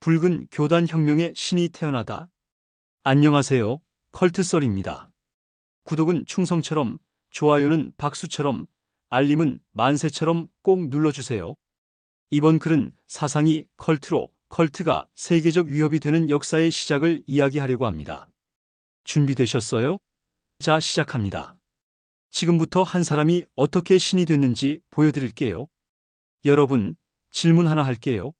붉은 교단 혁명의 신이 태어나다. 안녕하세요. 컬트썰입니다. 구독은 충성처럼, 좋아요는 박수처럼, 알림은 만세처럼 꼭 눌러주세요. 이번 글은 사상이 컬트로, 컬트가 세계적 위협이 되는 역사의 시작을 이야기하려고 합니다. 준비되셨어요? 자, 시작합니다. 지금부터 한 사람이 어떻게 신이 됐는지 보여드릴게요. 여러분, 질문 하나 할게요.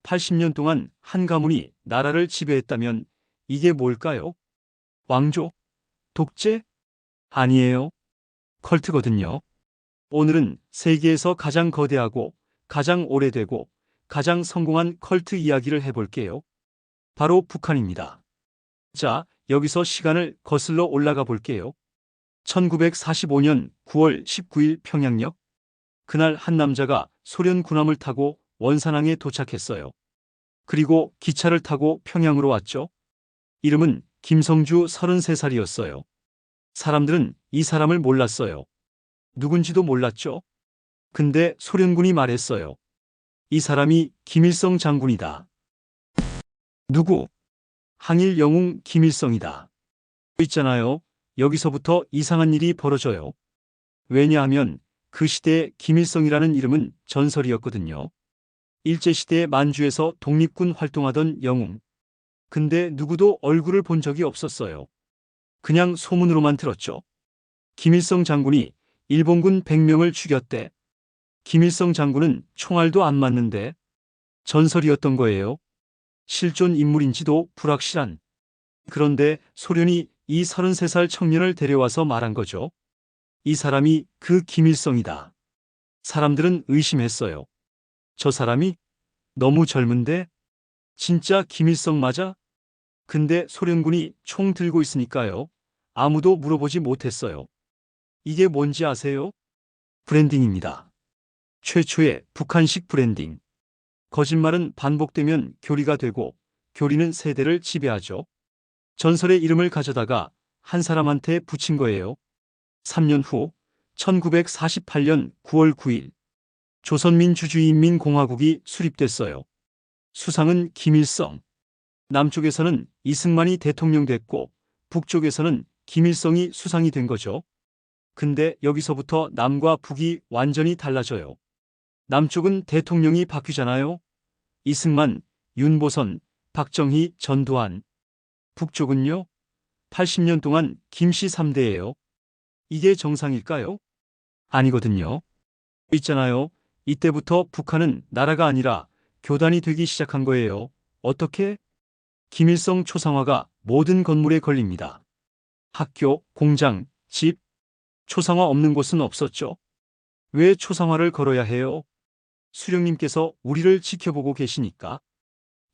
80년 동안 한 가문이 나라를 지배했다면 이게 뭘까요? 왕조? 독재? 아니에요. 컬트거든요. 오늘은 세계에서 가장 거대하고 가장 오래되고 가장 성공한 컬트 이야기를 해볼게요. 바로 북한입니다. 자, 여기서 시간을 거슬러 올라가 볼게요. 1945년 9월 19일 평양역. 그날 한 남자가 소련 군함을 타고 원산항에 도착했어요. 그리고 기차를 타고 평양으로 왔죠. 이름은 김성주 33살이었어요. 사람들은 이 사람을 몰랐어요. 누군지도 몰랐죠. 근데 소련군이 말했어요. 이 사람이 김일성 장군이다. 누구? 항일 영웅 김일성이다. 있잖아요. 여기서부터 이상한 일이 벌어져요. 왜냐하면 그 시대에 김일성이라는 이름은 전설이었거든요. 일제시대에 만주에서 독립군 활동하던 영웅. 근데 누구도 얼굴을 본 적이 없었어요. 그냥 소문으로만 들었죠. 김일성 장군이 일본군 100명을 죽였대. 김일성 장군은 총알도 안 맞는데 전설이었던 거예요. 실존 인물인지도 불확실한. 그런데 소련이 이 33살 청년을 데려와서 말한 거죠. 이 사람이 그 김일성이다. 사람들은 의심했어요. 저 사람이 너무 젊은데? 진짜 김일성 맞아? 근데 소련군이 총 들고 있으니까요. 아무도 물어보지 못했어요. 이게 뭔지 아세요? 브랜딩입니다. 최초의 북한식 브랜딩. 거짓말은 반복되면 교리가 되고 교리는 세대를 지배하죠. 전설의 이름을 가져다가 한 사람한테 붙인 거예요. 3년 후 1948년 9월 9일 조선민주주의인민공화국이 수립됐어요. 수상은 김일성. 남쪽에서는 이승만이 대통령 됐고 북쪽에서는 김일성이 수상이 된 거죠. 근데 여기서부터 남과 북이 완전히 달라져요. 남쪽은 대통령이 바뀌잖아요. 이승만, 윤보선, 박정희, 전두환. 북쪽은요? 80년 동안 김씨 3대예요. 이게 정상일까요? 아니거든요. 있잖아요. 이때부터 북한은 나라가 아니라 교단이 되기 시작한 거예요. 어떻게? 김일성 초상화가 모든 건물에 걸립니다. 학교, 공장, 집. 초상화 없는 곳은 없었죠. 왜 초상화를 걸어야 해요? 수령님께서 우리를 지켜보고 계시니까.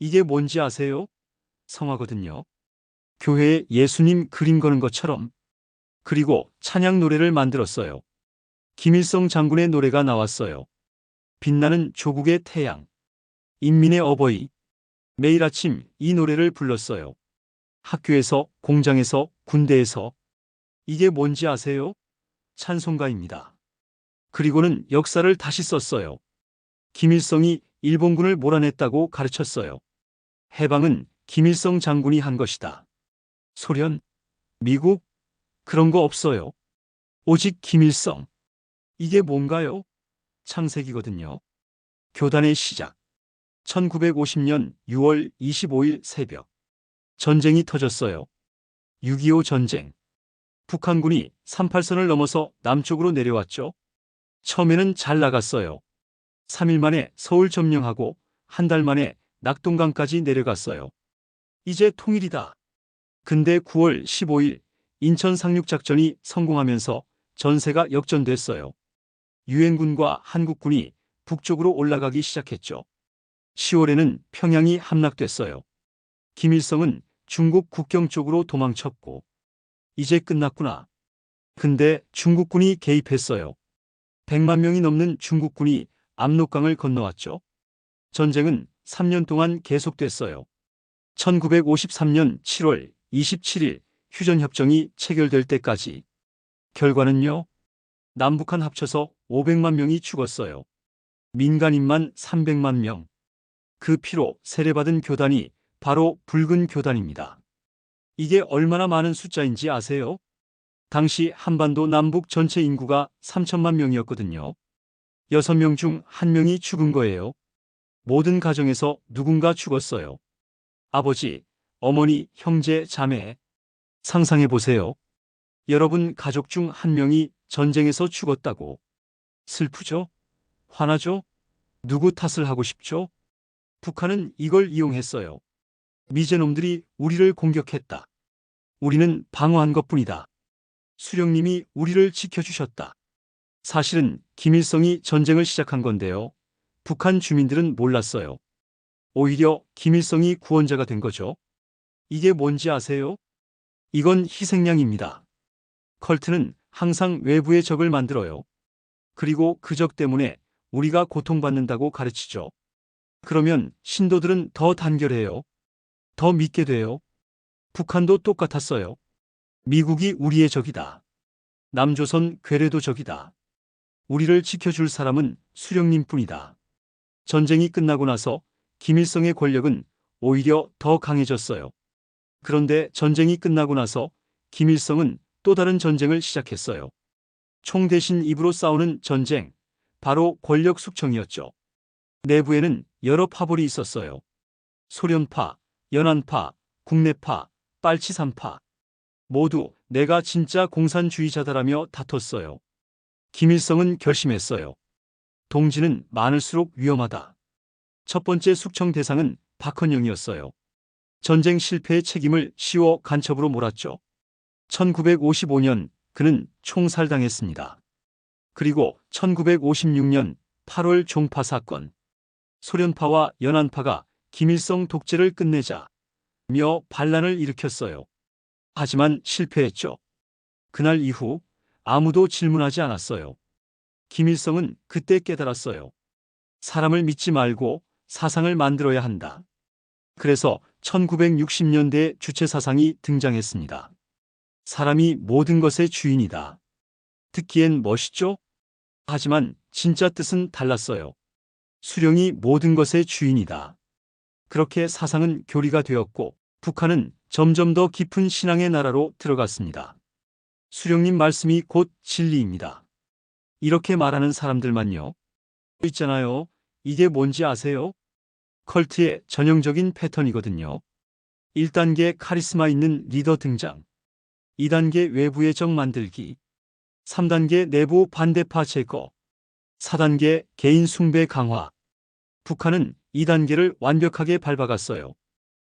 이게 뭔지 아세요? 성화거든요. 교회에 예수님 그림 거는 것처럼. 그리고 찬양 노래를 만들었어요. 김일성 장군의 노래가 나왔어요. 빛나는 조국의 태양. 인민의 어버이. 매일 아침 이 노래를 불렀어요. 학교에서, 공장에서, 군대에서. 이게 뭔지 아세요? 찬송가입니다. 그리고는 역사를 다시 썼어요. 김일성이 일본군을 몰아냈다고 가르쳤어요. 해방은 김일성 장군이 한 것이다. 소련? 미국? 그런 거 없어요. 오직 김일성. 이게 뭔가요? 창세기거든요. 교단의 시작. 1950년 6월 25일 새벽. 전쟁이 터졌어요. 6.25 전쟁. 북한군이 38선을 넘어서 남쪽으로 내려왔죠. 처음에는 잘 나갔어요. 3일 만에 서울 점령하고 한 달 만에 낙동강까지 내려갔어요. 이제 통일이다. 근데 9월 15일 인천 상륙작전이 성공하면서 전세가 역전됐어요. 유엔군과 한국군이 북쪽으로 올라가기 시작했죠. 10월에는 평양이 함락됐어요. 김일성은 중국 국경 쪽으로 도망쳤고 이제 끝났구나. 근데 중국군이 개입했어요. 100만 명이 넘는 중국군이 압록강을 건너왔죠. 전쟁은 3년 동안 계속됐어요. 1953년 7월 27일 휴전협정이 체결될 때까지. 결과는요? 남북한 합쳐서 500만 명이 죽었어요. 민간인만 300만 명. 그 피로 세례받은 교단이 바로 붉은 교단입니다. 이게 얼마나 많은 숫자인지 아세요? 당시 한반도 남북 전체 인구가 3천만 명이었거든요. 6명 중 1명이 죽은 거예요. 모든 가정에서 누군가 죽었어요. 아버지, 어머니, 형제, 자매. 상상해 보세요. 여러분 가족 중 1명이 전쟁에서 죽었다고. 슬프죠? 화나죠? 누구 탓을 하고 싶죠? 북한은 이걸 이용했어요. 미제놈들이 우리를 공격했다. 우리는 방어한 것뿐이다. 수령님이 우리를 지켜주셨다. 사실은 김일성이 전쟁을 시작한 건데요. 북한 주민들은 몰랐어요. 오히려 김일성이 구원자가 된 거죠. 이게 뭔지 아세요? 이건 희생양입니다. 컬트는 항상 외부의 적을 만들어요. 그리고 그 적 때문에 우리가 고통받는다고 가르치죠. 그러면 신도들은 더 단결해요. 더 믿게 돼요. 북한도 똑같았어요. 미국이 우리의 적이다. 남조선 괴뢰도 적이다. 우리를 지켜줄 사람은 수령님뿐이다. 전쟁이 끝나고 나서 김일성의 권력은 오히려 더 강해졌어요. 그런데 전쟁이 끝나고 나서 김일성은 또 다른 전쟁을 시작했어요. 총 대신 입으로 싸우는 전쟁, 바로 권력 숙청이었죠. 내부에는 여러 파벌이 있었어요. 소련파, 연안파, 국내파, 빨치산파. 모두 내가 진짜 공산주의자다라며 다퉜어요. 김일성은 결심했어요. 동지는 많을수록 위험하다. 첫 번째 숙청 대상은 박헌영이었어요. 전쟁 실패의 책임을 시워 간첩으로 몰았죠. 1955년 그는 총살당했습니다. 그리고 1956년 8월 종파 사건. 소련파와 연안파가 김일성 독재를 끝내자며 반란을 일으켰어요. 하지만 실패했죠. 그날 이후 아무도 질문하지 않았어요. 김일성은 그때 깨달았어요. 사람을 믿지 말고 사상을 만들어야 한다. 그래서 1960년대 주체 사상이 등장했습니다. 사람이 모든 것의 주인이다. 듣기엔 멋있죠? 하지만 진짜 뜻은 달랐어요. 수령이 모든 것의 주인이다. 그렇게 사상은 교리가 되었고 북한은 점점 더 깊은 신앙의 나라로 들어갔습니다. 수령님 말씀이 곧 진리입니다. 이렇게 말하는 사람들만요. 있잖아요. 이게 뭔지 아세요? 컬트의 전형적인 패턴이거든요. 1단계 카리스마 있는 리더 등장. 2단계 외부의 적 만들기. 3단계 내부 반대파 제거. 4단계 개인 숭배 강화. 북한은 2단계를 완벽하게 밟아갔어요.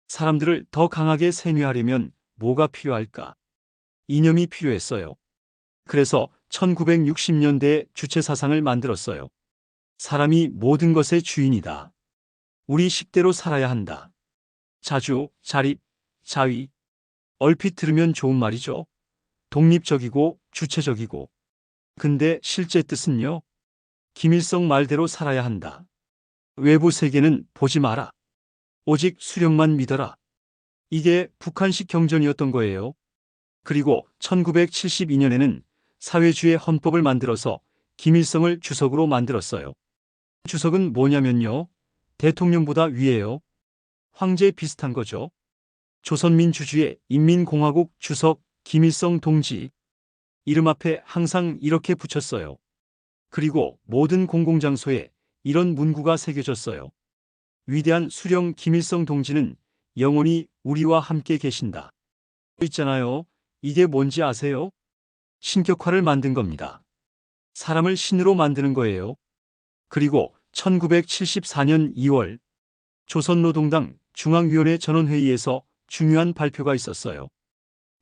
사람들을 더 강하게 세뇌하려면 뭐가 필요할까? 이념이 필요했어요. 그래서 1960년대에 주체 사상을 만들었어요. 사람이 모든 것의 주인이다. 우리 식대로 살아야 한다. 자주, 자립, 자위. 얼핏 들으면 좋은 말이죠. 독립적이고 주체적이고. 근데 실제 뜻은요? 김일성 말대로 살아야 한다. 외부 세계는 보지 마라. 오직 수령만 믿어라. 이게 북한식 경전이었던 거예요. 그리고 1972년에는 사회주의 헌법을 만들어서 김일성을 주석으로 만들었어요. 주석은 뭐냐면요. 대통령보다 위에요. 황제 비슷한 거죠. 조선민주주의 인민공화국 주석 김일성 동지. 이름 앞에 항상 이렇게 붙였어요. 그리고 모든 공공장소에 이런 문구가 새겨졌어요. 위대한 수령 김일성 동지는 영원히 우리와 함께 계신다. 있잖아요. 이게 뭔지 아세요? 신격화를 만든 겁니다. 사람을 신으로 만드는 거예요. 그리고 1974년 2월 조선노동당 중앙위원회 전원회의에서 중요한 발표가 있었어요.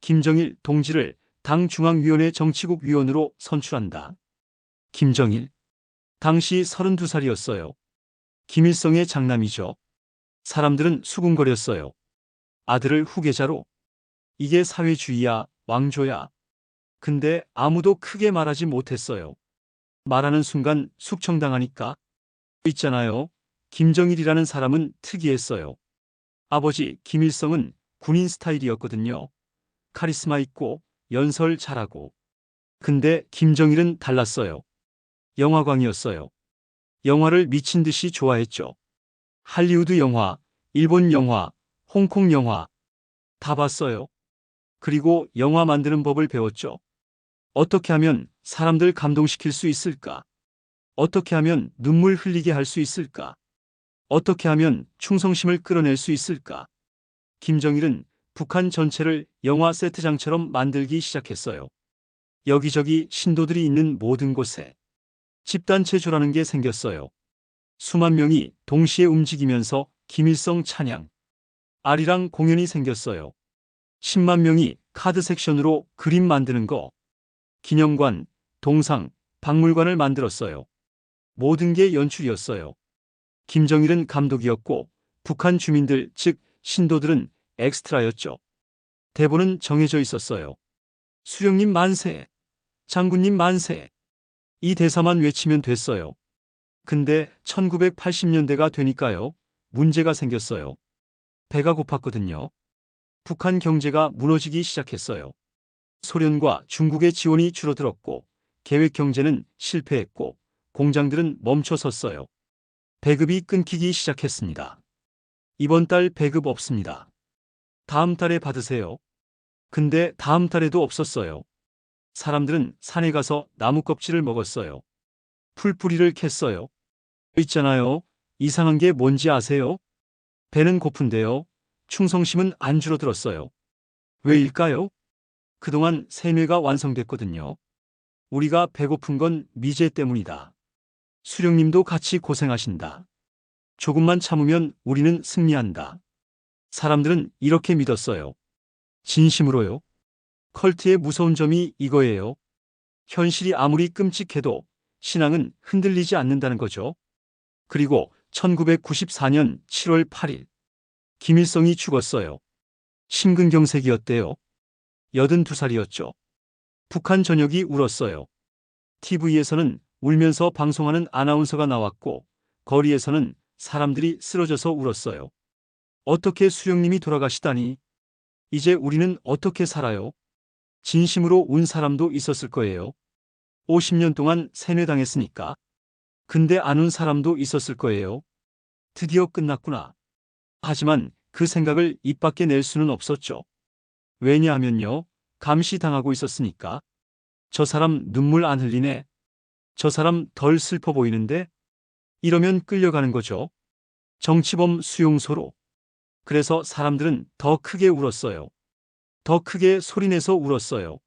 김정일 동지를 당 중앙위원회 정치국 위원으로 선출한다. 김정일. 당시 32살이었어요. 김일성의 장남이죠. 사람들은 수군거렸어요. 아들을 후계자로. 이게 사회주의야, 왕조야. 근데 아무도 크게 말하지 못했어요. 말하는 순간 숙청당하니까. 있잖아요. 김정일이라는 사람은 특이했어요. 아버지 김일성은 군인 스타일이었거든요. 카리스마 있고 연설 잘하고. 근데 김정일은 달랐어요. 영화광이었어요. 영화를 미친 듯이 좋아했죠. 할리우드 영화, 일본 영화, 홍콩 영화 다 봤어요. 그리고 영화 만드는 법을 배웠죠. 어떻게 하면 사람들 감동시킬 수 있을까? 어떻게 하면 눈물 흘리게 할 수 있을까? 어떻게 하면 충성심을 끌어낼 수 있을까? 김정일은 북한 전체를 영화 세트장처럼 만들기 시작했어요. 여기저기 신도들이 있는 모든 곳에 집단체조라는 게 생겼어요. 수만 명이 동시에 움직이면서 김일성 찬양, 아리랑 공연이 생겼어요. 10만 명이 카드 섹션으로 그림 만드는 거, 기념관, 동상, 박물관을 만들었어요. 모든 게 연출이었어요. 김정일은 감독이었고 북한 주민들, 즉 신도들은 엑스트라였죠. 대본은 정해져 있었어요. 수령님 만세, 장군님 만세. 이 대사만 외치면 됐어요. 근데 1980년대가 되니까요. 문제가 생겼어요. 배가 고팠거든요. 북한 경제가 무너지기 시작했어요. 소련과 중국의 지원이 줄어들었고 계획 경제는 실패했고 공장들은 멈춰섰어요. 배급이 끊기기 시작했습니다. 이번 달 배급 없습니다. 다음 달에 받으세요. 근데 다음 달에도 없었어요. 사람들은 산에 가서 나무 껍질을 먹었어요. 풀뿌리를 캤어요. 있잖아요. 이상한 게 뭔지 아세요? 배는 고픈데요. 충성심은 안 줄어들었어요. 왜일까요? 그동안 세뇌가 완성됐거든요. 우리가 배고픈 건 미제 때문이다. 수령님도 같이 고생하신다. 조금만 참으면 우리는 승리한다. 사람들은 이렇게 믿었어요. 진심으로요. 컬트의 무서운 점이 이거예요. 현실이 아무리 끔찍해도 신앙은 흔들리지 않는다는 거죠. 그리고 1994년 7월 8일 김일성이 죽었어요. 심근경색이었대요. 82살이었죠. 북한 전역이 울었어요. TV에서는 울면서 방송하는 아나운서가 나왔고 거리에서는 사람들이 쓰러져서 울었어요. 어떻게 수령님이 돌아가시다니? 이제 우리는 어떻게 살아요? 진심으로 운 사람도 있었을 거예요. 50년 동안 세뇌당했으니까. 근데 안 운 사람도 있었을 거예요. 드디어 끝났구나. 하지만 그 생각을 입 밖에 낼 수는 없었죠. 왜냐하면요. 감시당하고 있었으니까. 저 사람 눈물 안 흘리네. 저 사람 덜 슬퍼 보이는데? 이러면 끌려가는 거죠. 정치범 수용소로. 그래서 사람들은 더 크게 울었어요. 더 크게 소리내서 울었어요.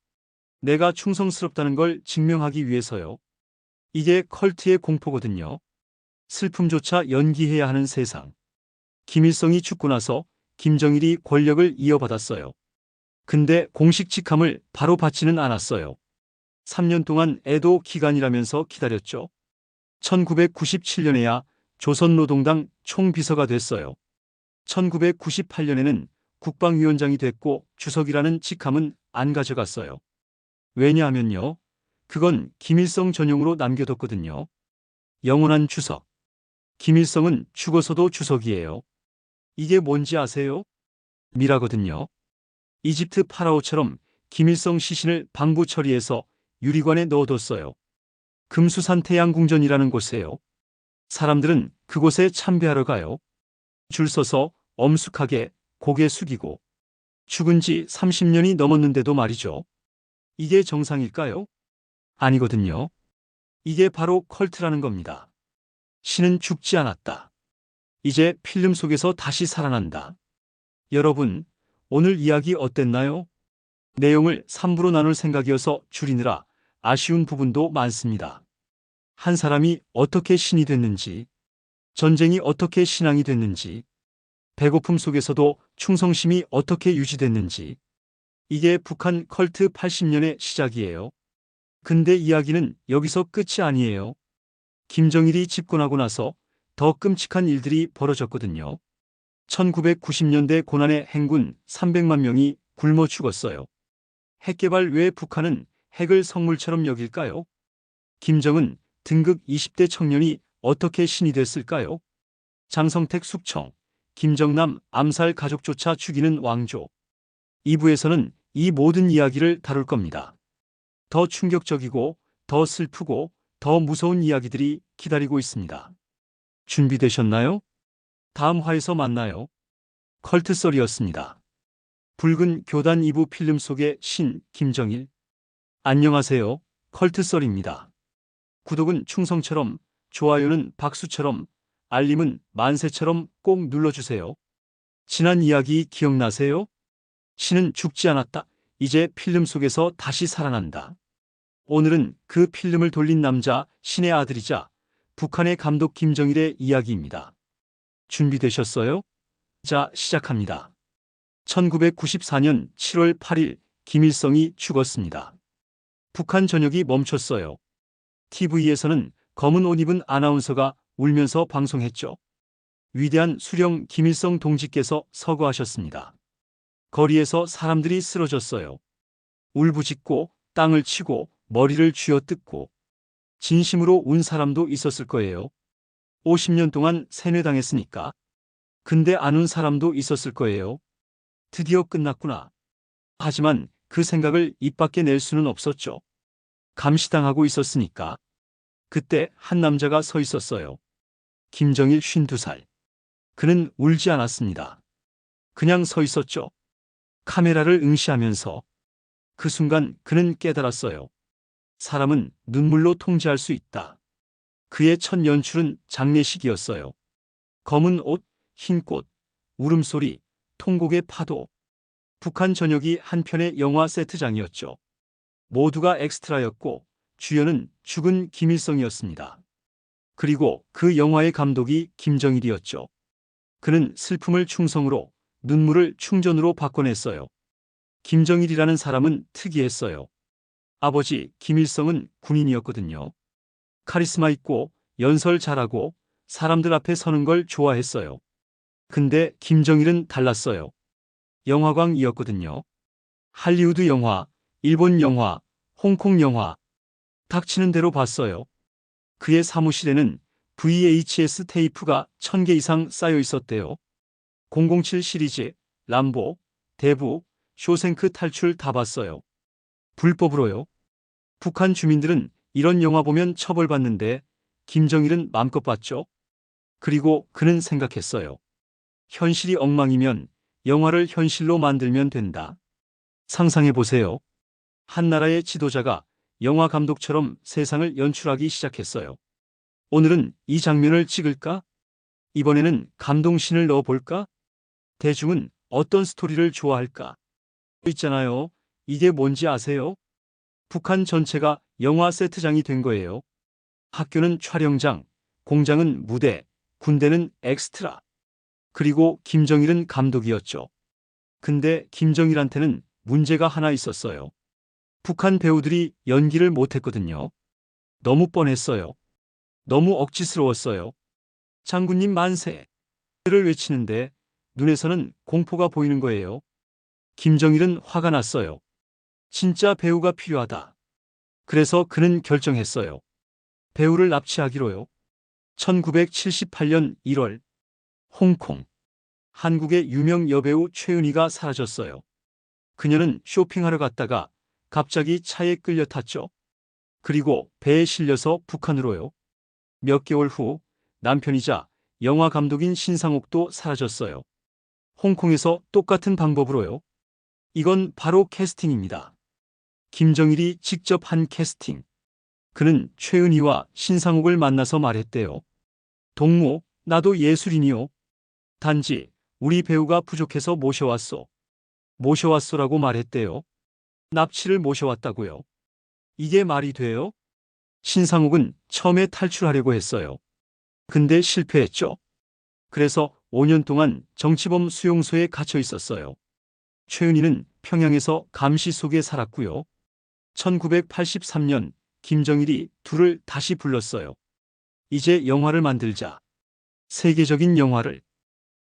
내가 충성스럽다는 걸 증명하기 위해서요. 이게 컬트의 공포거든요. 슬픔조차 연기해야 하는 세상. 김일성이 죽고 나서 김정일이 권력을 이어받았어요. 근데 공식 직함을 바로 받지는 않았어요. 3년 동안 애도 기간이라면서 기다렸죠. 1997년에야 조선노동당 총비서가 됐어요. 1998년에는 국방위원장이 됐고 주석이라는 직함은 안 가져갔어요. 왜냐하면요. 그건 김일성 전용으로 남겨뒀거든요. 영원한 주석. 김일성은 죽어서도 주석이에요. 이게 뭔지 아세요? 미라거든요. 이집트 파라오처럼 김일성 시신을 방부 처리해서 유리관에 넣어뒀어요. 금수산 태양궁전이라는 곳에요. 사람들은 그곳에 참배하러 가요. 줄 서서 엄숙하게 고개 숙이고 죽은 지 30년이 넘었는데도 말이죠. 이게 정상일까요? 아니거든요. 이게 바로 컬트라는 겁니다. 신은 죽지 않았다. 이제 필름 속에서 다시 살아난다. 여러분, 오늘 이야기 어땠나요? 내용을 3부로 나눌 생각이어서 줄이느라 아쉬운 부분도 많습니다. 한 사람이 어떻게 신이 됐는지, 전쟁이 어떻게 신앙이 됐는지, 배고픔 속에서도 충성심이 어떻게 유지됐는지, 이게 북한 컬트 80년의 시작이에요. 근데 이야기는 여기서 끝이 아니에요. 김정일이 집권하고 나서 더 끔찍한 일들이 벌어졌거든요. 1990년대 고난의 행군 300만 명이 굶어 죽었어요. 핵개발 왜 북한은 핵을 성물처럼 여길까요? 김정은 등극 20대 청년이 어떻게 신이 됐을까요? 장성택 숙청, 김정남 암살 가족조차 죽이는 왕조. 2부에서는 이 모든 이야기를 다룰 겁니다. 더 충격적이고 더 슬프고 더 무서운 이야기들이 기다리고 있습니다. 준비되셨나요? 다음 화에서 만나요. 컬트썰이었습니다. 붉은 교단 2부 필름 속의 신 김정일. 안녕하세요. 컬트썰입니다. 구독은 충성처럼, 좋아요는 박수처럼, 알림은 만세처럼 꼭 눌러주세요. 지난 이야기 기억나세요? 신은 죽지 않았다. 이제 필름 속에서 다시 살아난다. 오늘은 그 필름을 돌린 남자, 신의 아들이자 북한의 감독 김정일의 이야기입니다. 준비되셨어요? 자, 시작합니다. 1994년 7월 8일 김일성이 죽었습니다. 북한 전역이 멈췄어요. TV에서는 검은 옷 입은 아나운서가 울면서 방송했죠. 위대한 수령 김일성 동지께서 서거하셨습니다. 거리에서 사람들이 쓰러졌어요. 울부짖고 땅을 치고 머리를 쥐어뜯고 진심으로 운 사람도 있었을 거예요. 50년 동안 세뇌당했으니까. 근데 안 운 사람도 있었을 거예요. 드디어 끝났구나. 하지만 그 생각을 입 밖에 낼 수는 없었죠. 감시당하고 있었으니까. 그때 한 남자가 서 있었어요. 김정일 52살. 그는 울지 않았습니다. 그냥 서 있었죠. 카메라를 응시하면서. 그 순간 그는 깨달았어요. 사람은 눈물로 통제할 수 있다. 그의 첫 연출은 장례식이었어요. 검은 옷, 흰 꽃, 울음소리, 통곡의 파도. 북한 전역이 한편의 영화 세트장이었죠. 모두가 엑스트라였고 주연은 죽은 김일성이었습니다. 그리고 그 영화의 감독이 김정일이었죠. 그는 슬픔을 충성으로, 눈물을 충전으로 바꿔냈어요. 김정일이라는 사람은 특이했어요. 아버지 김일성은 군인이었거든요. 카리스마 있고 연설 잘하고 사람들 앞에 서는 걸 좋아했어요. 근데 김정일은 달랐어요. 영화광이었거든요. 할리우드 영화, 일본 영화, 홍콩 영화. 닥치는 대로 봤어요. 그의 사무실에는 VHS 테이프가 1000개 이상 쌓여 있었대요. 007 시리즈, 람보, 대부, 쇼생크 탈출 다 봤어요. 불법으로요. 북한 주민들은 이런 영화 보면 처벌받는데 김정일은 맘껏 봤죠. 그리고 그는 생각했어요. 현실이 엉망이면 영화를 현실로 만들면 된다. 상상해 보세요. 한 나라의 지도자가 영화 감독처럼 세상을 연출하기 시작했어요. 오늘은 이 장면을 찍을까? 이번에는 감동신을 넣어볼까? 대중은 어떤 스토리를 좋아할까? 있잖아요. 이게 뭔지 아세요? 북한 전체가 영화 세트장이 된 거예요. 학교는 촬영장, 공장은 무대, 군대는 엑스트라. 그리고 김정일은 감독이었죠. 근데 김정일한테는 문제가 하나 있었어요. 북한 배우들이 연기를 못했거든요. 너무 뻔했어요. 너무 억지스러웠어요. 장군님 만세를 외치는데 눈에서는 공포가 보이는 거예요. 김정일은 화가 났어요. 진짜 배우가 필요하다. 그래서 그는 결정했어요. 배우를 납치하기로요. 1978년 1월 홍콩. 한국의 유명 여배우 최은희가 사라졌어요. 그녀는 쇼핑하러 갔다가 갑자기 차에 끌려 탔죠. 그리고 배에 실려서 북한으로요. 몇 개월 후 남편이자 영화 감독인 신상옥도 사라졌어요. 홍콩에서 똑같은 방법으로요. 이건 바로 캐스팅입니다. 김정일이 직접 한 캐스팅. 그는 최은희와 신상옥을 만나서 말했대요. 동무, 나도 예술인이요. 단지 우리 배우가 부족해서 모셔왔소. 모셔왔소라고 말했대요. 납치를 모셔왔다고요. 이게 말이 돼요? 신상옥은 처음에 탈출하려고 했어요. 근데 실패했죠. 그래서 5년 동안 정치범 수용소에 갇혀 있었어요. 최은희는 평양에서 감시 속에 살았고요. 1983년 김정일이 둘을 다시 불렀어요. 이제 영화를 만들자. 세계적인 영화를.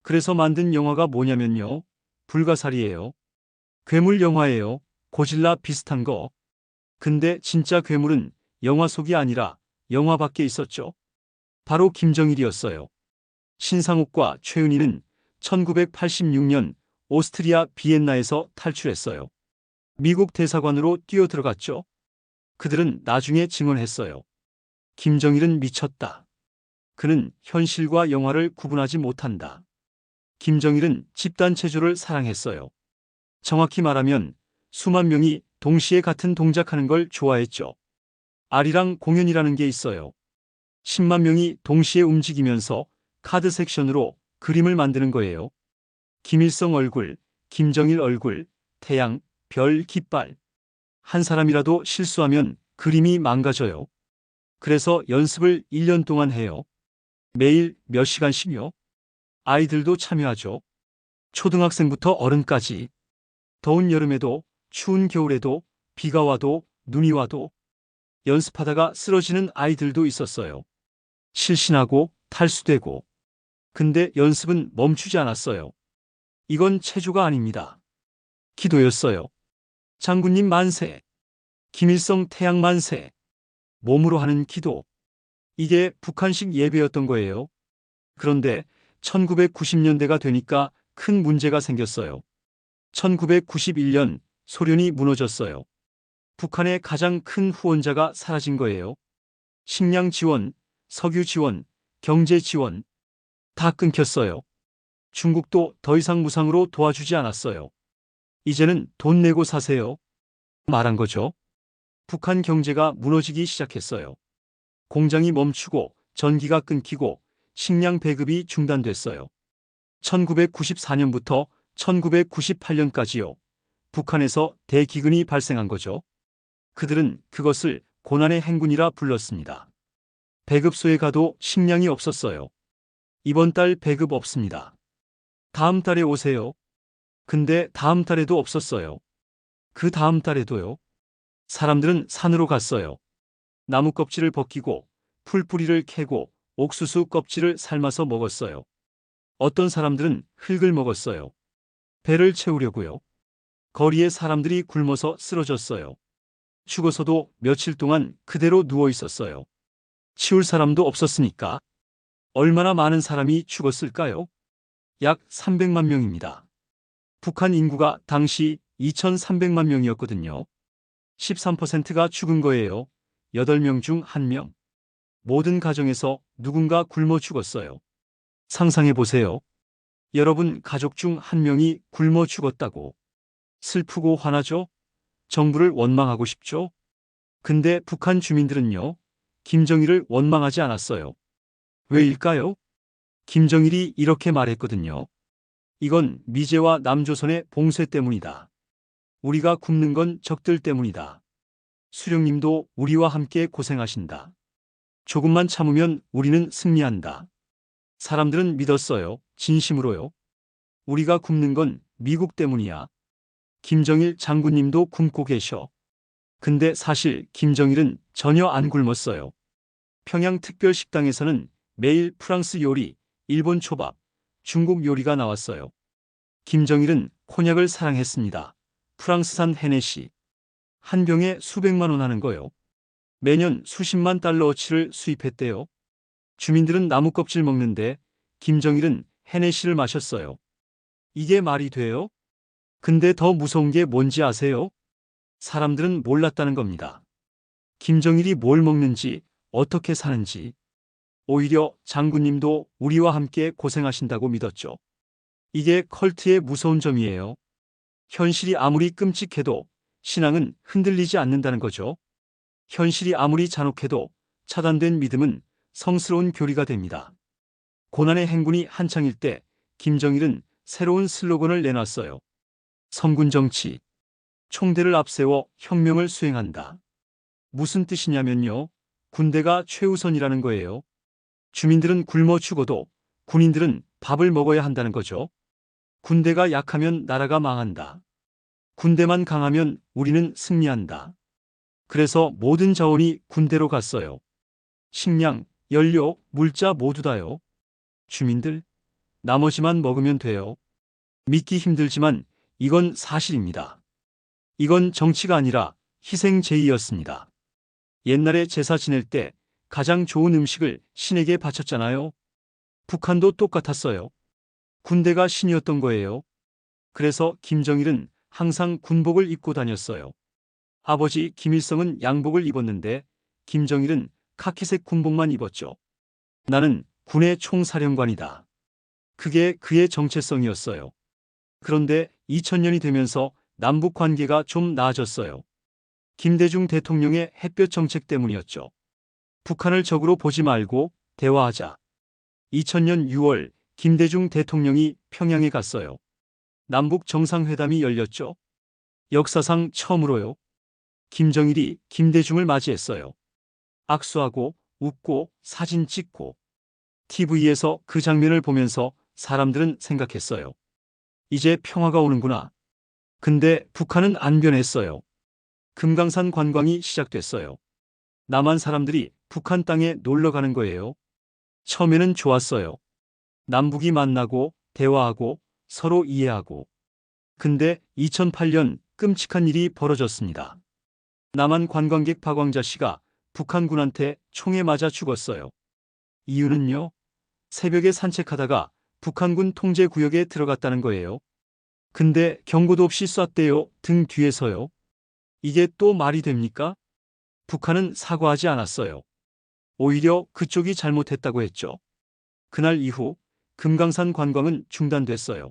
그래서 만든 영화가 뭐냐면요. 불가사리예요. 괴물 영화예요. 고질라 비슷한 거. 근데 진짜 괴물은 영화 속이 아니라 영화 밖에 있었죠. 바로 김정일이었어요. 신상옥과 최은희는 1986년 오스트리아 비엔나에서 탈출했어요. 미국 대사관으로 뛰어들어갔죠. 그들은 나중에 증언했어요. 김정일은 미쳤다. 그는 현실과 영화를 구분하지 못한다. 김정일은 집단 체조를 사랑했어요. 정확히 말하면 수만 명이 동시에 같은 동작하는 걸 좋아했죠. 아리랑 공연이라는 게 있어요. 10만 명이 동시에 움직이면서 카드 섹션으로 그림을 만드는 거예요. 김일성 얼굴, 김정일 얼굴, 태양, 별, 깃발. 한 사람이라도 실수하면 그림이 망가져요. 그래서 연습을 1년 동안 해요. 매일 몇 시간씩요. 아이들도 참여하죠. 초등학생부터 어른까지. 더운 여름에도, 추운 겨울에도, 비가 와도, 눈이 와도 연습하다가 쓰러지는 아이들도 있었어요. 실신하고 탈수되고. 근데 연습은 멈추지 않았어요. 이건 체조가 아닙니다. 기도였어요. 장군님 만세. 김일성 태양 만세. 몸으로 하는 기도. 이게 북한식 예배였던 거예요. 그런데 1990년대가 되니까 큰 문제가 생겼어요. 1991년 소련이 무너졌어요. 북한의 가장 큰 후원자가 사라진 거예요. 식량 지원, 석유 지원, 경제 지원 다 끊겼어요. 중국도 더 이상 무상으로 도와주지 않았어요. 이제는 돈 내고 사세요. 말한 거죠. 북한 경제가 무너지기 시작했어요. 공장이 멈추고 전기가 끊기고 식량 배급이 중단됐어요. 1994년부터 1998년까지요. 북한에서 대기근이 발생한 거죠. 그들은 그것을 고난의 행군이라 불렀습니다. 배급소에 가도 식량이 없었어요. 이번 달 배급 없습니다. 다음 달에 오세요. 근데 다음 달에도 없었어요. 그 다음 달에도요. 사람들은 산으로 갔어요. 나무 껍질을 벗기고 풀뿌리를 캐고 옥수수 껍질을 삶아서 먹었어요. 어떤 사람들은 흙을 먹었어요. 배를 채우려고요. 거리에 사람들이 굶어서 쓰러졌어요. 죽어서도 며칠 동안 그대로 누워 있었어요. 치울 사람도 없었으니까. 얼마나 많은 사람이 죽었을까요? 약 300만 명입니다. 북한 인구가 당시 2,300만 명이었거든요. 13%가 죽은 거예요. 8명 중 1명. 모든 가정에서 누군가 굶어 죽었어요. 상상해 보세요. 여러분 가족 중 1명이 굶어 죽었다고. 슬프고 화나죠? 정부를 원망하고 싶죠? 근데 북한 주민들은요, 김정일을 원망하지 않았어요. 왜일까요? 김정일이 이렇게 말했거든요. 이건 미제와 남조선의 봉쇄 때문이다. 우리가 굶는 건 적들 때문이다. 수령님도 우리와 함께 고생하신다. 조금만 참으면 우리는 승리한다. 사람들은 믿었어요. 진심으로요. 우리가 굶는 건 미국 때문이야. 김정일 장군님도 굶고 계셔. 근데 사실 김정일은 전혀 안 굶었어요. 평양 특별식당에서는 매일 프랑스 요리, 일본 초밥, 중국 요리가 나왔어요. 김정일은 콘약을 사랑했습니다. 프랑스산 헤네시. 한 병에 수백만 원 하는 거요. 매년 수십만 달러어치를 수입했대요. 주민들은 나무 껍질 먹는데 김정일은 헤네시를 마셨어요. 이게 말이 돼요? 근데 더 무서운 게 뭔지 아세요? 사람들은 몰랐다는 겁니다. 김정일이 뭘 먹는지, 어떻게 사는지. 오히려 장군님도 우리와 함께 고생하신다고 믿었죠. 이게 컬트의 무서운 점이에요. 현실이 아무리 끔찍해도 신앙은 흔들리지 않는다는 거죠. 현실이 아무리 잔혹해도 차단된 믿음은 성스러운 교리가 됩니다. 고난의 행군이 한창일 때 김정일은 새로운 슬로건을 내놨어요. 성군 정치. 총대를 앞세워 혁명을 수행한다. 무슨 뜻이냐면요. 군대가 최우선이라는 거예요. 주민들은 굶어 죽어도 군인들은 밥을 먹어야 한다는 거죠. 군대가 약하면 나라가 망한다. 군대만 강하면 우리는 승리한다. 그래서 모든 자원이 군대로 갔어요. 식량, 연료, 물자 모두 다요. 주민들, 나머지만 먹으면 돼요. 믿기 힘들지만 이건 사실입니다. 이건 정치가 아니라 희생제의였습니다. 옛날에 제사 지낼 때 가장 좋은 음식을 신에게 바쳤잖아요. 북한도 똑같았어요. 군대가 신이었던 거예요. 그래서 김정일은 항상 군복을 입고 다녔어요. 아버지 김일성은 양복을 입었는데 김정일은 카키색 군복만 입었죠. 나는 군의 총사령관이다. 그게 그의 정체성이었어요. 그런데 2000년이 되면서 남북 관계가 좀 나아졌어요. 김대중 대통령의 햇볕 정책 때문이었죠. 북한을 적으로 보지 말고 대화하자. 2000년 6월 김대중 대통령이 평양에 갔어요. 남북 정상회담이 열렸죠. 역사상 처음으로요. 김정일이 김대중을 맞이했어요. 악수하고 웃고 사진 찍고 TV에서 그 장면을 보면서 사람들은 생각했어요. 이제 평화가 오는구나. 근데 북한은 안 변했어요. 금강산 관광이 시작됐어요. 남한 사람들이 북한 땅에 놀러 가는 거예요. 처음에는 좋았어요. 남북이 만나고 대화하고 서로 이해하고. 근데 2008년 끔찍한 일이 벌어졌습니다. 남한 관광객 박광자 씨가 북한군한테 총에 맞아 죽었어요. 이유는요? 새벽에 산책하다가 북한군 통제 구역에 들어갔다는 거예요. 근데 경고도 없이 쐈대요. 등 뒤에서요. 이게 또 말이 됩니까? 북한은 사과하지 않았어요. 오히려 그쪽이 잘못했다고 했죠. 그날 이후 금강산 관광은 중단됐어요.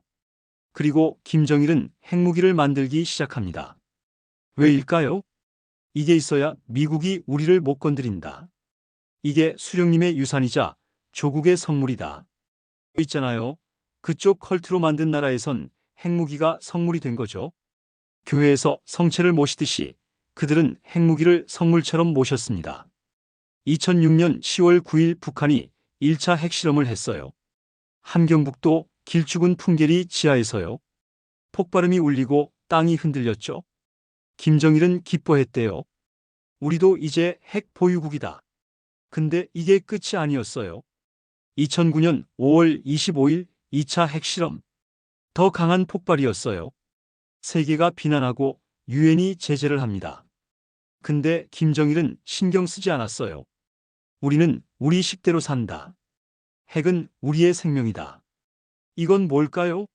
그리고 김정일은 핵무기를 만들기 시작합니다. 왜일까요? 이게 있어야 미국이 우리를 못 건드린다. 이게 수령님의 유산이자 조국의 선물이다. 있잖아요. 그쪽 컬트로 만든 나라에선 핵무기가 선물이 된 거죠. 교회에서 성체를 모시듯이 그들은 핵무기를 선물처럼 모셨습니다. 2006년 10월 9일 북한이 1차 핵실험을 했어요. 함경북도 길쭉은 풍계리 지하에서요. 폭발음이 울리고 땅이 흔들렸죠. 김정일은 기뻐했대요. 우리도 이제 핵 보유국이다. 근데 이게 끝이 아니었어요. 2009년 5월 25일 2차 핵실험. 더 강한 폭발이었어요. 세계가 비난하고 유엔이 제재를 합니다. 근데 김정일은 신경 쓰지 않았어요. 우리는 우리 식대로 산다. 핵은 우리의 생명이다. 이건 뭘까요?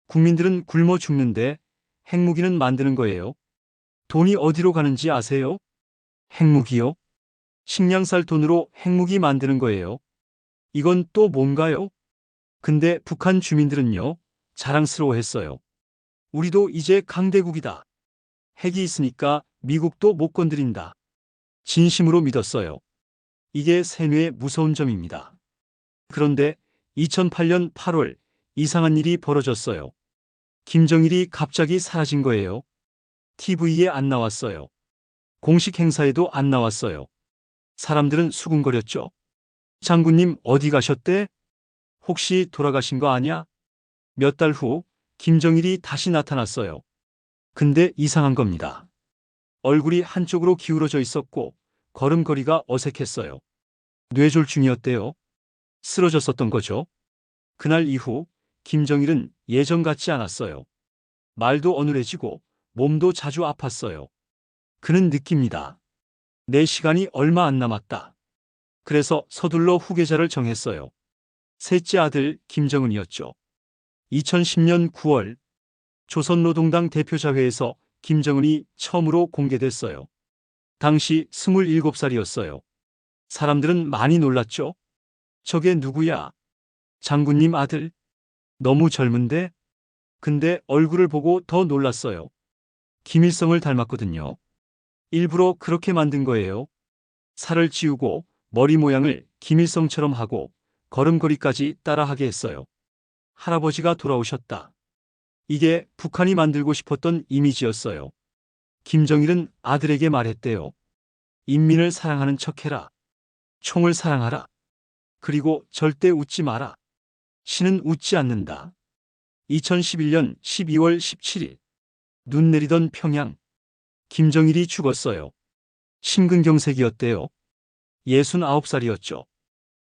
국민들은 굶어 죽는데 핵무기는 만드는 거예요. 돈이 어디로 가는지 아세요? 핵무기요? 식량 살 돈으로 핵무기 만드는 거예요. 이건 또 뭔가요? 근데 북한 주민들은요, 자랑스러워했어요. 우리도 이제 강대국이다. 핵이 있으니까 미국도 못 건드린다. 진심으로 믿었어요. 이게 세뇌의 무서운 점입니다. 그런데 2008년 8월 이상한 일이 벌어졌어요. 김정일이 갑자기 사라진 거예요. TV에 안 나왔어요. 공식 행사에도 안 나왔어요. 사람들은 수군거렸죠. 장군님 어디 가셨대? 혹시 돌아가신 거 아냐? 몇 달 후 김정일이 다시 나타났어요. 근데 이상한 겁니다. 얼굴이 한쪽으로 기울어져 있었고 걸음걸이가 어색했어요. 뇌졸중이었대요. 쓰러졌었던 거죠. 그날 이후 김정일은 예전 같지 않았어요. 말도 어눌해지고 몸도 자주 아팠어요. 그는 느낍니다. 내 시간이 얼마 안 남았다. 그래서 서둘러 후계자를 정했어요. 셋째 아들 김정은이었죠. 2010년 9월 조선노동당 대표자회에서 김정은이 처음으로 공개됐어요. 당시 27살이었어요. 사람들은 많이 놀랐죠. 저게 누구야? 장군님 아들? 너무 젊은데? 근데 얼굴을 보고 더 놀랐어요. 김일성을 닮았거든요. 일부러 그렇게 만든 거예요. 살을 찌우고 머리 모양을 김일성처럼 하고 걸음걸이까지 따라하게 했어요. 할아버지가 돌아오셨다. 이게 북한이 만들고 싶었던 이미지였어요. 김정일은 아들에게 말했대요. 인민을 사랑하는 척해라. 총을 사랑하라. 그리고 절대 웃지 마라. 신은 웃지 않는다. 2011년 12월 17일 눈 내리던 평양. 김정일이 죽었어요. 심근경색이었대요. 69살이었죠.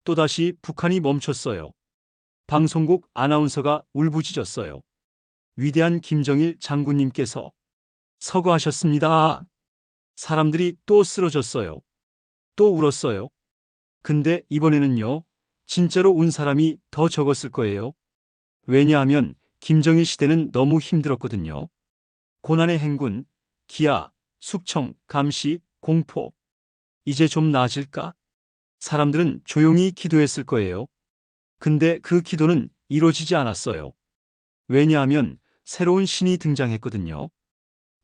또다시 북한이 멈췄어요. 방송국 아나운서가 울부짖었어요. 위대한 김정일 장군님께서 서거하셨습니다. 사람들이 또 쓰러졌어요. 또 울었어요. 근데 이번에는요, 진짜로 운 사람이 더 적었을 거예요. 왜냐하면 김정일 시대는 너무 힘들었거든요. 고난의 행군, 기아, 숙청, 감시, 공포. 이제 좀 나아질까? 사람들은 조용히 기도했을 거예요. 근데 그 기도는 이루어지지 않았어요. 왜냐하면 새로운 신이 등장했거든요.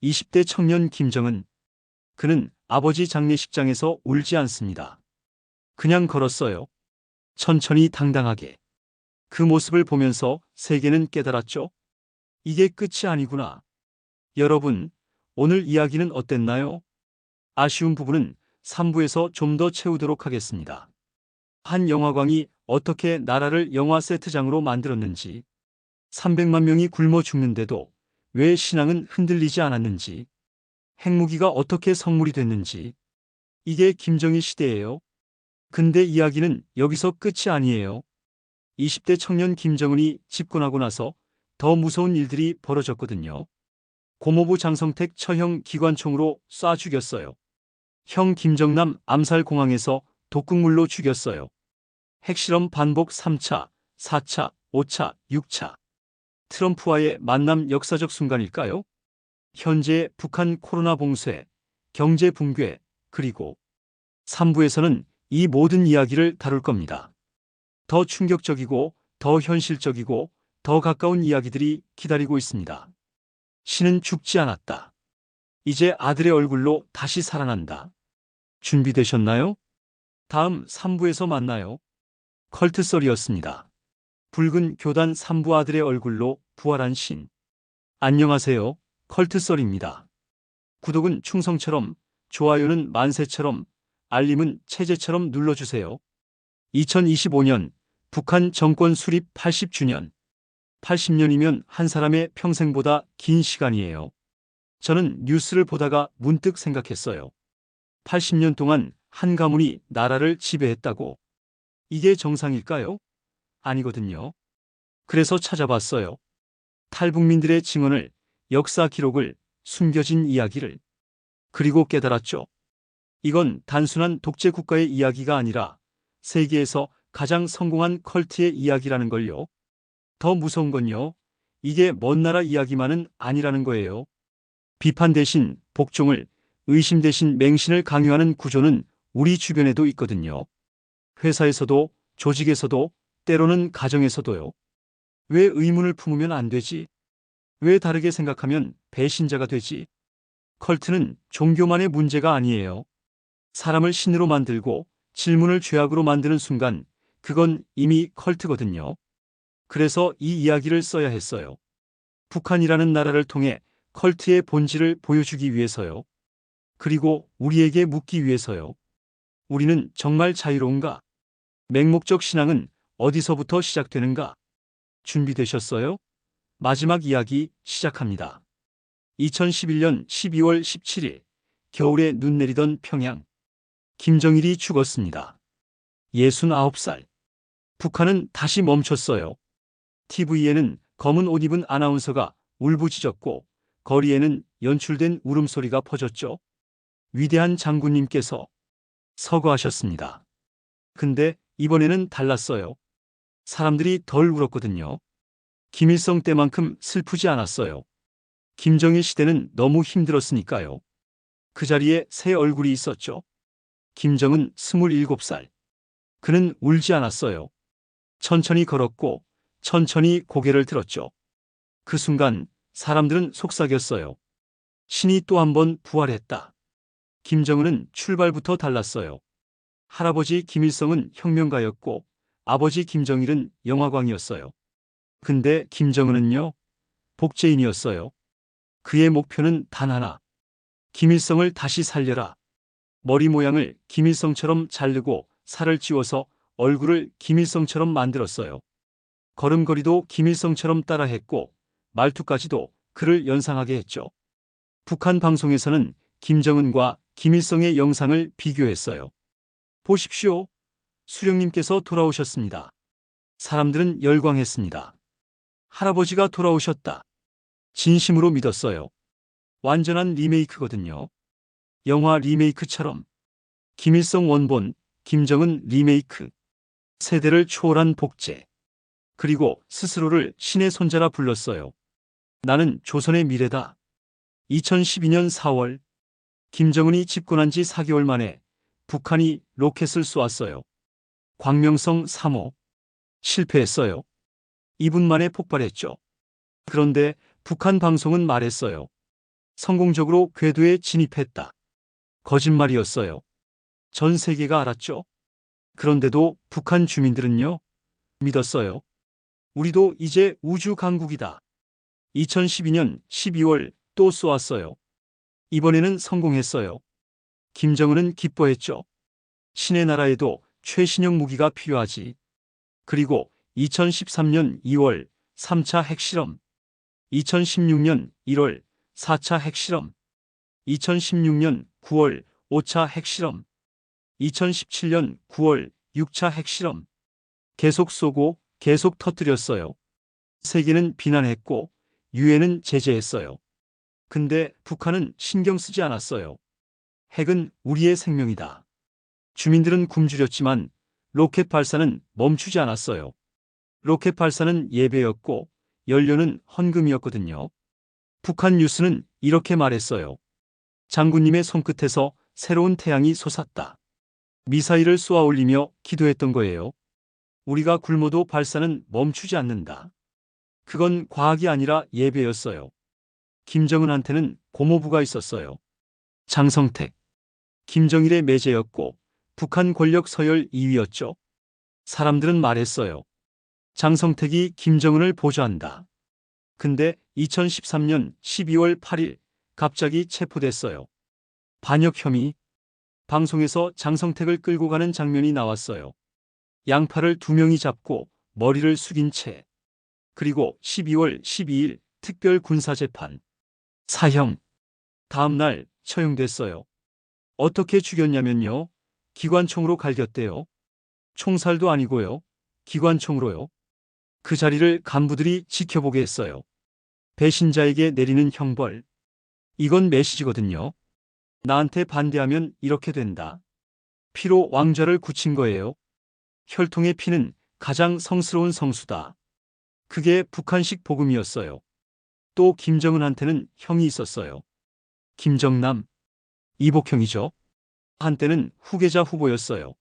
20대 청년 김정은. 그는 아버지 장례식장에서 울지 않습니다. 그냥 걸었어요. 천천히 당당하게. 그 모습을 보면서 세계는 깨달았죠. 이게 끝이 아니구나. 여러분, 오늘 이야기는 어땠나요? 아쉬운 부분은 3부에서 좀 더 채우도록 하겠습니다. 한 영화광이 어떻게 나라를 영화 세트장으로 만들었는지, 300만 명이 굶어 죽는데도 왜 신앙은 흔들리지 않았는지, 핵무기가 어떻게 성물이 됐는지, 이게 김정일 시대예요. 근데 이야기는 여기서 끝이 아니에요. 20대 청년 김정은이 집권하고 나서 더 무서운 일들이 벌어졌거든요. 고모부 장성택 처형 기관총으로 쏴 죽였어요. 형 김정남 암살 공항에서 독극물로 죽였어요. 핵실험 반복 3차, 4차, 5차, 6차. 트럼프와의 만남 역사적 순간일까요? 현재 북한 코로나 봉쇄, 경제 붕괴, 그리고 3부에서는 이 모든 이야기를 다룰 겁니다. 더 충격적이고 더 현실적이고 더 가까운 이야기들이 기다리고 있습니다. 신은 죽지 않았다. 이제 아들의 얼굴로 다시 살아난다. 준비되셨나요? 다음 3부에서 만나요. 컬트썰이었습니다. 붉은 교단 3부 아들의 얼굴로 부활한 신. 안녕하세요. 컬트썰입니다. 구독은 충성처럼, 좋아요는 만세처럼, 알림은 체제처럼 눌러주세요. 2025년 북한 정권 수립 80주년. 80년이면 한 사람의 평생보다 긴 시간이에요. 저는 뉴스를 보다가 문득 생각했어요. 80년 동안 한 가문이 나라를 지배했다고. 이게 정상일까요? 아니거든요. 그래서 찾아봤어요. 탈북민들의 증언을, 역사 기록을, 숨겨진 이야기를. 그리고 깨달았죠. 이건 단순한 독재 국가의 이야기가 아니라 세계에서 가장 성공한 컬트의 이야기라는 걸요. 더 무서운 건요. 이게 먼 나라 이야기만은 아니라는 거예요. 비판 대신 복종을, 의심 대신 맹신을 강요하는 구조는 우리 주변에도 있거든요. 회사에서도, 조직에서도, 때로는 가정에서도요. 왜 의문을 품으면 안 되지? 왜 다르게 생각하면 배신자가 되지? 컬트는 종교만의 문제가 아니에요. 사람을 신으로 만들고 질문을 죄악으로 만드는 순간 그건 이미 컬트거든요. 그래서 이 이야기를 써야 했어요. 북한이라는 나라를 통해 컬트의 본질을 보여주기 위해서요. 그리고 우리에게 묻기 위해서요. 우리는 정말 자유로운가? 맹목적 신앙은 어디서부터 시작되는가? 준비되셨어요? 마지막 이야기 시작합니다. 2011년 12월 17일, 겨울에 눈 내리던 평양. 김정일이 죽었습니다. 69살. 북한은 다시 멈췄어요. TV에는 검은 옷 입은 아나운서가 울부짖었고 거리에는 연출된 울음소리가 퍼졌죠. 위대한 장군님께서 서거하셨습니다. 근데 이번에는 달랐어요. 사람들이 덜 울었거든요. 김일성 때만큼 슬프지 않았어요. 김정일 시대는 너무 힘들었으니까요. 그 자리에 새 얼굴이 있었죠. 김정은 27살. 그는 울지 않았어요. 천천히 걸었고 천천히 고개를 들었죠. 그 순간 사람들은 속삭였어요. 신이 또 한 번 부활했다. 김정은은 출발부터 달랐어요. 할아버지 김일성은 혁명가였고 아버지 김정일은 영화광이었어요. 근데 김정은은요? 복제인이었어요. 그의 목표는 단 하나. 김일성을 다시 살려라. 머리 모양을 김일성처럼 자르고 살을 찌워서 얼굴을 김일성처럼 만들었어요. 걸음걸이도 김일성처럼 따라했고 말투까지도 그를 연상하게 했죠. 북한 방송에서는 김정은과 김일성의 영상을 비교했어요. 보십시오. 수령님께서 돌아오셨습니다. 사람들은 열광했습니다. 할아버지가 돌아오셨다. 진심으로 믿었어요. 완전한 리메이크거든요. 영화 리메이크처럼. 김일성 원본, 김정은 리메이크. 세대를 초월한 복제. 그리고 스스로를 신의 손자라 불렀어요. 나는 조선의 미래다. 2012년 4월 김정은이 집권한 지 4개월 만에 북한이 로켓을 쏘았어요. 광명성 3호. 실패했어요. 2분 만에 폭발했죠. 그런데 북한 방송은 말했어요. 성공적으로 궤도에 진입했다. 거짓말이었어요. 전 세계가 알았죠. 그런데도 북한 주민들은요, 믿었어요. 우리도 이제 우주 강국이다. 2012년 12월 또 쏘았어요. 이번에는 성공했어요. 김정은은 기뻐했죠. 신의 나라에도 최신형 무기가 필요하지. 그리고 2013년 2월 3차 핵실험, 2016년 1월 4차 핵실험, 2016년 9월 5차 핵실험, 2017년 9월 6차 핵실험. 계속 쏘고 계속 터뜨렸어요. 세계는 비난했고 유엔은 제재했어요. 근데 북한은 신경 쓰지 않았어요. 핵은 우리의 생명이다. 주민들은 굶주렸지만 로켓 발사는 멈추지 않았어요. 로켓 발사는 예배였고 연료는 헌금이었거든요. 북한 뉴스는 이렇게 말했어요. 장군님의 손끝에서 새로운 태양이 솟았다. 미사일을 쏘아 올리며 기도했던 거예요. 우리가 굶어도 발사는 멈추지 않는다. 그건 과학이 아니라 예배였어요. 김정은한테는 고모부가 있었어요. 장성택. 김정일의 매제였고 북한 권력 서열 2위였죠. 사람들은 말했어요. 장성택이 김정은을 보좌한다. 근데 2013년 12월 8일 갑자기 체포됐어요. 반역 혐의. 방송에서 장성택을 끌고 가는 장면이 나왔어요. 양팔을 2명이 잡고 머리를 숙인 채. 그리고 12월 12일 특별 군사재판. 사형. 다음 날 처형됐어요. 어떻게 죽였냐면요. 기관총으로 갈겼대요. 총살도 아니고요. 기관총으로요. 그 자리를 간부들이 지켜보게 했어요. 배신자에게 내리는 형벌. 이건 메시지거든요. 나한테 반대하면 이렇게 된다. 피로 왕좌를 굳힌 거예요. 혈통의 피는 가장 성스러운 성수다. 그게 북한식 복음이었어요. 또 김정은한테는 형이 있었어요. 김정남. 이복형이죠. 한때는 후계자 후보였어요.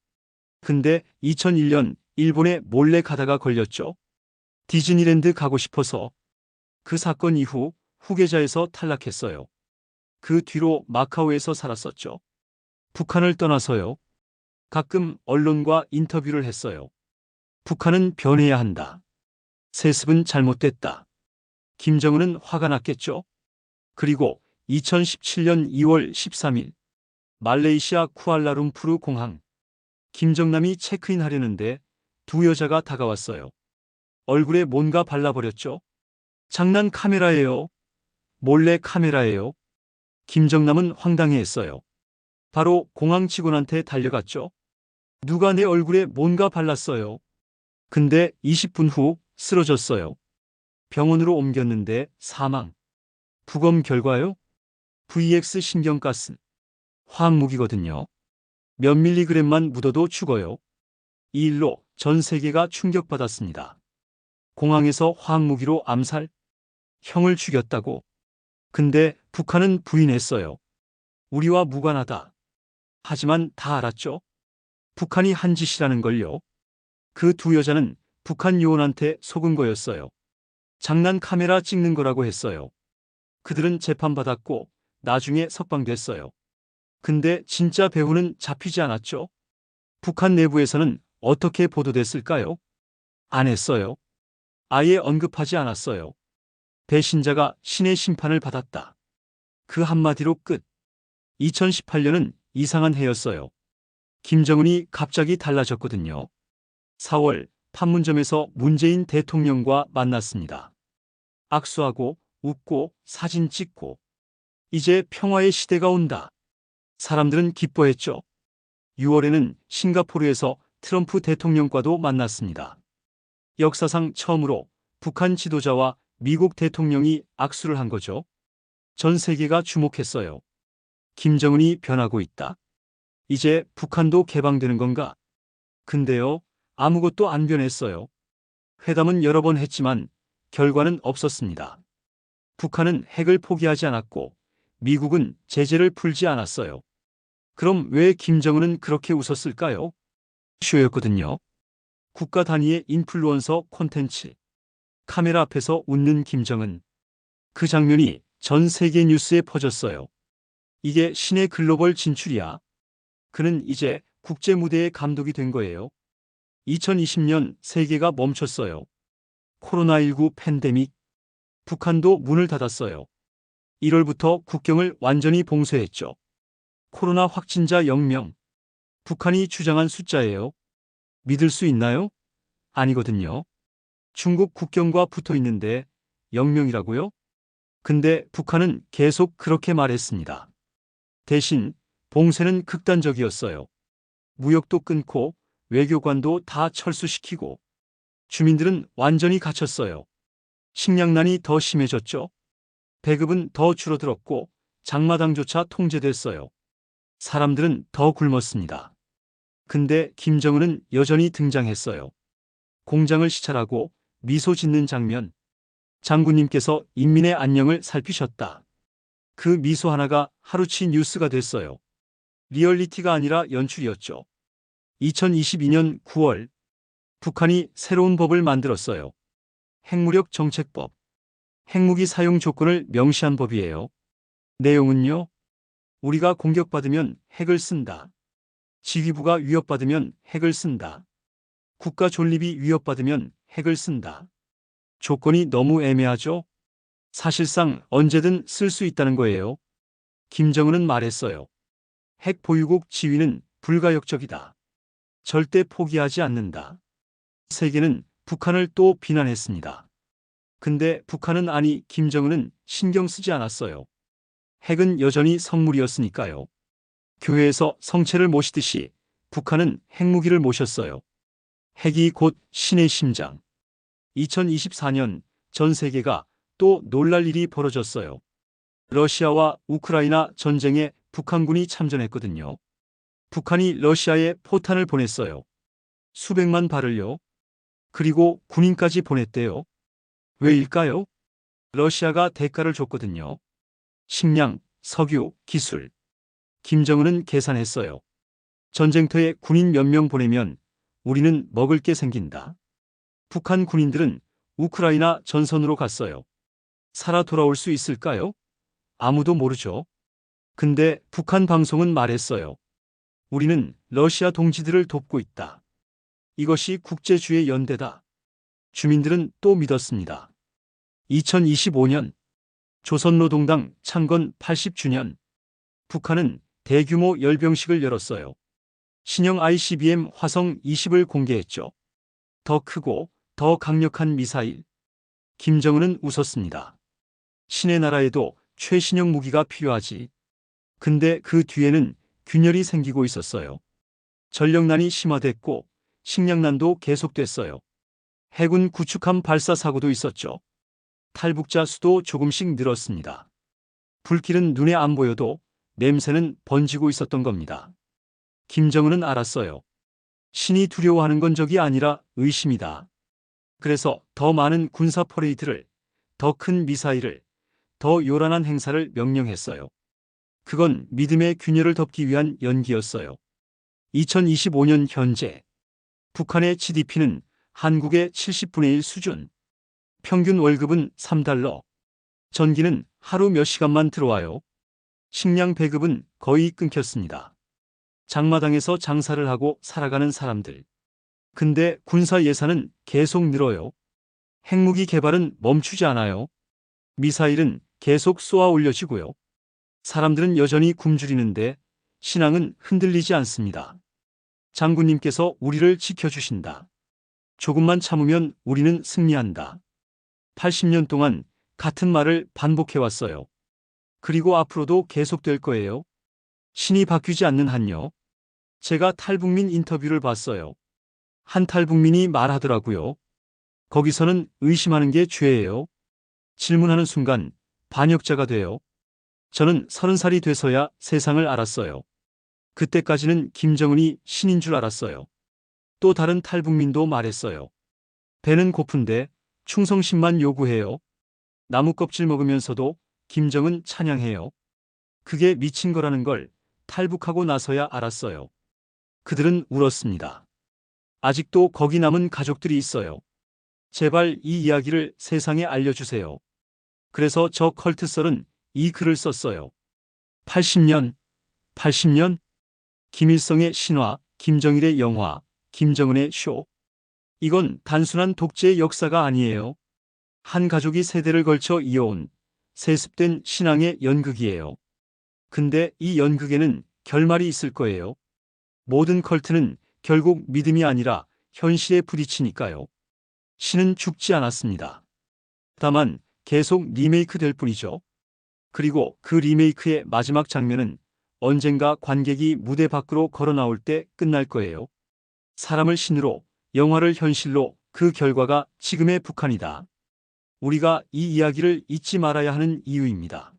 근데 2001년 일본에 몰래 가다가 걸렸죠. 디즈니랜드 가고 싶어서. 그 사건 이후 후계자에서 탈락했어요. 그 뒤로 마카오에서 살았었죠. 북한을 떠나서요. 가끔 언론과 인터뷰를 했어요. 북한은 변해야 한다. 세습은 잘못됐다. 김정은은 화가 났겠죠. 그리고 2017년 2월 13일 말레이시아 쿠알라룸푸르 공항. 김정남이 체크인하려는데 두 여자가 다가왔어요. 얼굴에 뭔가 발라버렸죠. 장난 카메라예요. 몰래 카메라예요. 김정남은 황당해했어요. 바로 공항 직원한테 달려갔죠. 누가 내 얼굴에 뭔가 발랐어요. 근데 20분 후 쓰러졌어요. 병원으로 옮겼는데 사망. 부검 결과요? VX 신경가스. 화학무기거든요. 몇 밀리그램만 묻어도 죽어요. 이 일로 전 세계가 충격받았습니다. 공항에서 화학무기로 암살? 형을 죽였다고. 근데 북한은 부인했어요. 우리와 무관하다. 하지만 다 알았죠. 북한이 한 짓이라는 걸요. 그 두 여자는 북한 요원한테 속은 거였어요. 장난 카메라 찍는 거라고 했어요. 그들은 재판받았고 나중에 석방됐어요. 근데 진짜 배후는 잡히지 않았죠. 북한 내부에서는 어떻게 보도됐을까요? 안 했어요. 아예 언급하지 않았어요. 배신자가 신의 심판을 받았다. 그 한마디로 끝. 2018년은 이상한 해였어요. 김정은이 갑자기 달라졌거든요. 4월 판문점에서 문재인 대통령과 만났습니다. 악수하고 웃고 사진 찍고. 이제 평화의 시대가 온다. 사람들은 기뻐했죠. 6월에는 싱가포르에서 트럼프 대통령과도 만났습니다. 역사상 처음으로 북한 지도자와 미국 대통령이 악수를 한 거죠. 전 세계가 주목했어요. 김정은이 변하고 있다. 이제 북한도 개방되는 건가? 근데요, 아무것도 안 변했어요. 회담은 여러 번 했지만 결과는 없었습니다. 북한은 핵을 포기하지 않았고 미국은 제재를 풀지 않았어요. 그럼 왜 김정은은 그렇게 웃었을까요? 쇼였거든요. 국가 단위의 인플루언서 콘텐츠. 카메라 앞에서 웃는 김정은. 그 장면이 전 세계 뉴스에 퍼졌어요. 이게 신의 글로벌 진출이야. 그는 이제 국제 무대의 감독이 된 거예요. 2020년 세계가 멈췄어요. 코로나19 팬데믹. 북한도 문을 닫았어요. 1월부터 국경을 완전히 봉쇄했죠. 코로나 확진자 0명. 북한이 주장한 숫자예요. 믿을 수 있나요? 아니거든요. 중국 국경과 붙어 있는데 0명이라고요? 근데 북한은 계속 그렇게 말했습니다. 대신 봉쇄는 극단적이었어요. 무역도 끊고 외교관도 다 철수시키고 주민들은 완전히 갇혔어요. 식량난이 더 심해졌죠. 배급은 더 줄어들었고 장마당조차 통제됐어요. 사람들은 더 굶었습니다. 근데 김정은은 여전히 등장했어요. 공장을 시찰하고 미소 짓는 장면. 장군님께서 인민의 안녕을 살피셨다. 그 미소 하나가 하루치 뉴스가 됐어요. 리얼리티가 아니라 연출이었죠. 2022년 9월 북한이 새로운 법을 만들었어요. 핵무력 정책법. 핵무기 사용 조건을 명시한 법이에요. 내용은요. 우리가 공격받으면 핵을 쓴다. 지휘부가 위협받으면 핵을 쓴다. 국가 존립이 위협받으면 핵을 쓴다. 조건이 너무 애매하죠? 사실상 언제든 쓸 수 있다는 거예요. 김정은은 말했어요. 핵 보유국 지위는 불가역적이다. 절대 포기하지 않는다. 세계는 북한을 또 비난했습니다. 근데 북한은 아니 김정은은 신경 쓰지 않았어요. 핵은 여전히 성물이었으니까요. 교회에서 성체를 모시듯이 북한은 핵무기를 모셨어요. 핵이 곧 신의 심장. 2024년 전 세계가 또 놀랄 일이 벌어졌어요. 러시아와 우크라이나 전쟁에 북한군이 참전했거든요. 북한이 러시아에 포탄을 보냈어요. 수백만 발을요. 그리고 군인까지 보냈대요. 왜일까요? 러시아가 대가를 줬거든요. 식량, 석유, 기술. 김정은은 계산했어요. 전쟁터에 군인 몇 명 보내면 우리는 먹을 게 생긴다. 북한 군인들은 우크라이나 전선으로 갔어요. 살아 돌아올 수 있을까요? 아무도 모르죠. 근데 북한 방송은 말했어요. 우리는 러시아 동지들을 돕고 있다. 이것이 국제주의 연대다. 주민들은 또 믿었습니다. 2025년 조선노동당 창건 80주년. 북한은 대규모 열병식을 열었어요. 신형 ICBM 화성 20을 공개했죠. 더 크고 더 강력한 미사일. 김정은은 웃었습니다. 신의 나라에도 최신형 무기가 필요하지. 근데 그 뒤에는 균열이 생기고 있었어요. 전력난이 심화됐고 식량난도 계속됐어요. 해군 구축함 발사 사고도 있었죠. 탈북자 수도 조금씩 늘었습니다. 불길은 눈에 안 보여도 냄새는 번지고 있었던 겁니다. 김정은은 알았어요. 신이 두려워하는 건 적이 아니라 의심이다. 그래서 더 많은 군사 퍼레이드를, 더 큰 미사일을, 더 요란한 행사를 명령했어요. 그건 믿음의 균열을 덮기 위한 연기였어요. 2025년 현재 북한의 GDP는 한국의 70분의 1 수준. 평균 월급은 $3. 전기는 하루 몇 시간만 들어와요. 식량 배급은 거의 끊겼습니다. 장마당에서 장사를 하고 살아가는 사람들. 근데 군사 예산은 계속 늘어요. 핵무기 개발은 멈추지 않아요. 미사일은 계속 쏘아 올려지고요. 사람들은 여전히 굶주리는데 신앙은 흔들리지 않습니다. 장군님께서 우리를 지켜주신다. 조금만 참으면 우리는 승리한다. 80년 동안 같은 말을 반복해왔어요. 그리고 앞으로도 계속될 거예요. 신이 바뀌지 않는 한요. 제가 탈북민 인터뷰를 봤어요. 한 탈북민이 말하더라고요. 거기서는 의심하는 게 죄예요. 질문하는 순간 반역자가 돼요. 저는 30살이 돼서야 세상을 알았어요. 그때까지는 김정은이 신인 줄 알았어요. 또 다른 탈북민도 말했어요. 배는 고픈데 충성심만 요구해요. 나무 껍질 먹으면서도 김정은 찬양해요. 그게 미친 거라는 걸 탈북하고 나서야 알았어요. 그들은 울었습니다. 아직도 거기 남은 가족들이 있어요. 제발 이 이야기를 세상에 알려주세요. 그래서 저 컬트설은 이 글을 썼어요. 80년? 김일성의 신화, 김정일의 영화, 김정은의 쇼. 이건 단순한 독재의 역사가 아니에요. 한 가족이 세대를 걸쳐 이어온 세습된 신앙의 연극이에요. 근데 이 연극에는 결말이 있을 거예요. 모든 컬트는 결국 믿음이 아니라 현실에 부딪히니까요. 신은 죽지 않았습니다. 다만 계속 리메이크 될 뿐이죠. 그리고 그 리메이크의 마지막 장면은 언젠가 관객이 무대 밖으로 걸어 나올 때 끝날 거예요. 사람을 신으로, 영화를 현실로, 그 결과가 지금의 북한이다. 우리가 이 이야기를 잊지 말아야 하는 이유입니다.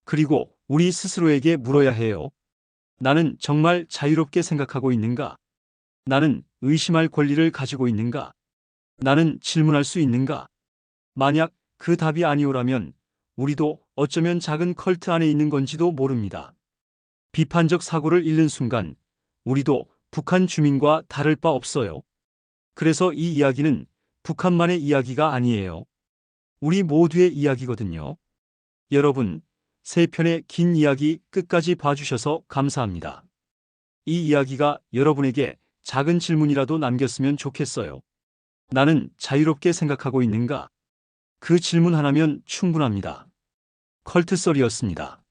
그리고 우리 스스로에게 물어야 해요. 나는 정말 자유롭게 생각하고 있는가? 나는 의심할 권리를 가지고 있는가? 나는 질문할 수 있는가? 만약 그 답이 아니오라면 우리도 어쩌면 작은 컬트 안에 있는 건지도 모릅니다. 비판적 사고를 잃는 순간 우리도 북한 주민과 다를 바 없어요. 그래서 이 이야기는 북한만의 이야기가 아니에요. 우리 모두의 이야기거든요. 여러분, 세 편의 긴 이야기 끝까지 봐주셔서 감사합니다. 이 이야기가 여러분에게 작은 질문이라도 남겼으면 좋겠어요. 나는 자유롭게 생각하고 있는가? 그 질문 하나면 충분합니다. 컬트썰이었습니다.